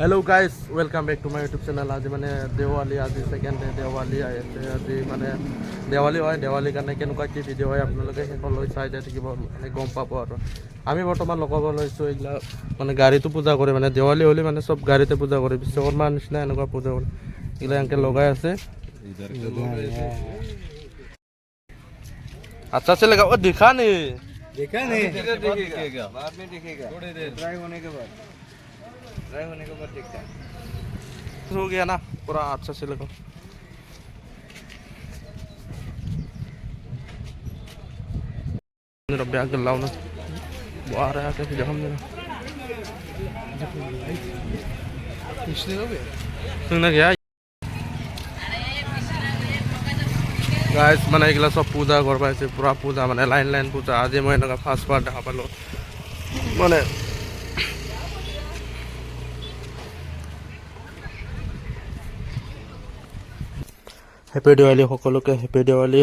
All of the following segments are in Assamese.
Hello guys welcome back to my YouTube channel. आज মানে দেৱালী আজি সেকেন্ড ডে দেৱালী আছে। আজি মানে দেৱালী হয়, দেৱালীৰ কাৰণে কেনেকুৱা কি ভিডিঅ' হয় আপোনালোকে শেষলৈ চাই যাই থাকিব, মানে গম পাব। আৰু আমি বৰ্তমান লগাব লৈছোঁ এইগিলা মানে গাড়ীটো পূজা কৰে, মানে দেৱালী হ'লে মানে চব গাড়ীতে পূজা কৰে, বিশ্বকৰ্মাৰ নিচিনা এনেকুৱা পূজা কৰে। এইগিলা এনেকৈ লগাই আছে। अच्छा से लगा वो दिखा नहीं दिखेगा बाद में दिखेगा ड्राई होने के बाद दिखता है। हो गया ना पूरा अच्छा से लगा। रब्बे आके लाओ ना बाहर आके फिर हम सुनना क्या গাইজ মানে এইগিলা চব পূজা কৰিব পাইছে, পূৰা পূজা মানে লাইন লাইন পূজা। আজি মই এনেকুৱা ফাৰ্ষ্ট বাৰ দেখা পালোঁ। মানে হেপী দেৱালী সকলোকে, হেপী দেৱালী।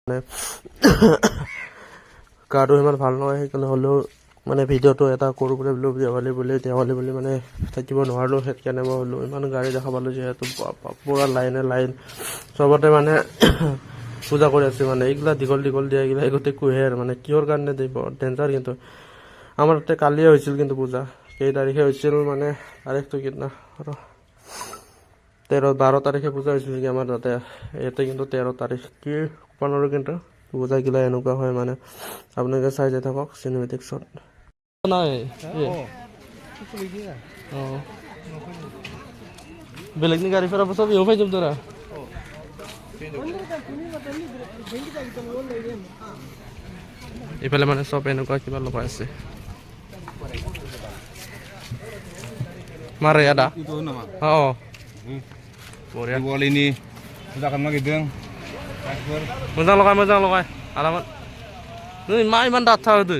মানে গাটো ইমান ভাল নহয়, সেইকাৰণে হ'লেও মানে ভিডিঅ'টো এটা কৰোঁ বুলি বোলো, দেৱালী বুলি মানে থাকিব নোৱাৰিলোঁ। সেইকাৰণে মই হ'লোঁ ইমান গাড়ী দেখা পালোঁ যিহেতু পূৰা লাইনে লাইন চবতে মানে পূজা কৰি আছে। মানে এইগিলা দীঘল দীঘল দিয়া এইগিলা গোটেই কুঁহেৰ, মানে কিহৰ কাৰণে দিব ডেঞ্জাৰ। কিন্তু আমাৰ তাতে কালিয়ে হৈছিল কিন্তু পূজা, কেই তাৰিখে হৈছিল মানে তাৰিখটো কিনা আৰু 12 তাৰিখে পূজা হৈছিল নেকি আমাৰ তাতে। ইয়াতে কিন্তু 13 তাৰিখ কি 15 কিন্তু পূজাগিলা এনেকুৱা হয়। মানে আপোনালোকে চাই যাই থাকক চিনেমেটিক্সত। নাই বেলেগনি গাড়ী ফেৰা চব ইও পাই যাম তোৰা। এইফালে মানে চব এনেকুৱা কিবা লগাই আছে। Mari ada. Itu nama. Oh. Boleh. Dibual ini sudah kan lagi deng. Transfer. Muzang lokai. Alamat. Ini mai man datang tu.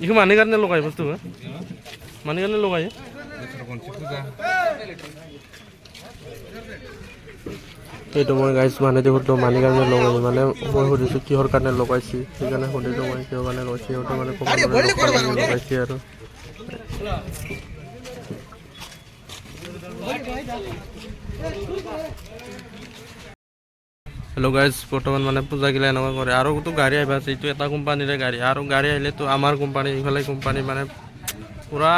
Iku mana kan lokai betul kan? Mana kan lokai? এইটো মই গাইছ মানে দেখোঁতো মানি কাৰণে লগাই, মানে মই সুধিছোঁ কিহৰ কাৰণে লগাইছি, সেইকাৰণে সুধিলোঁ মই কিহৰ কাৰণে লগাইছি। সিহঁতে মানে লগাইছে আৰু হেল্ল' গাইজ, বৰ্তমান মানে পূজাগিলা এনেকুৱা কৰে। আৰুতো গাড়ী আহিব আছে, এইটো এটা কোম্পানীৰে গাড়ী, আৰু গাড়ী আহিলেতো আমাৰ কোম্পানী ইফালে কোম্পানী মানে পূৰা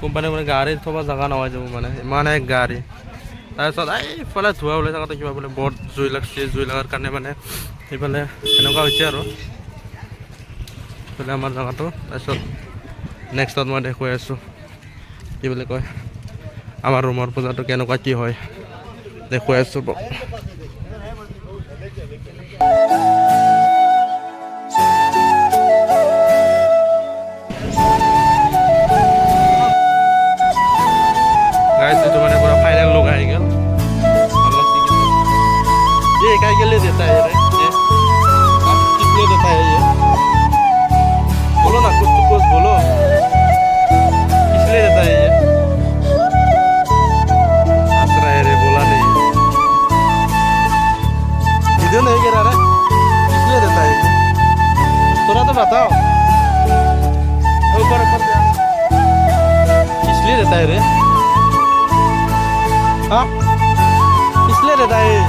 কোম্পানী মানে গাড়ী থ'ব জেগা নহয় যাব, মানে ইমানে গাড়ী। তাৰপিছত এইফালে ধোঁৱা ওলাই থাকোঁতে কিবা বোলে বৰ জুই লাগছে, জুই লগাৰ কাৰণে মানে সেইফালে এনেকুৱা হৈছে আৰু এইফালে আমাৰ জেগাটো। তাৰপিছত নেক্সটত মই দেখুৱাই আছোঁ কি বুলি কয় আমাৰ ৰুমৰ পূজাটো কেনেকুৱা কি হয় দেখুৱাই আছোঁ। गाइस तो मैंने पूरा फाइनल लोग आए गए। ये क्या के लिए देता है ये किस लिए देता है ये? बोलो ना कुछ तो कुछ बोलो, किस लिए देता है ये? आसरा है रे, बोला नहीं। वीडियो नहीं गिरा रहा, किस लिए देता है? थोड़ा तो बताओ, ऊपर ऊपर किस लिए देता है रे? हाँ किस लिए देता है?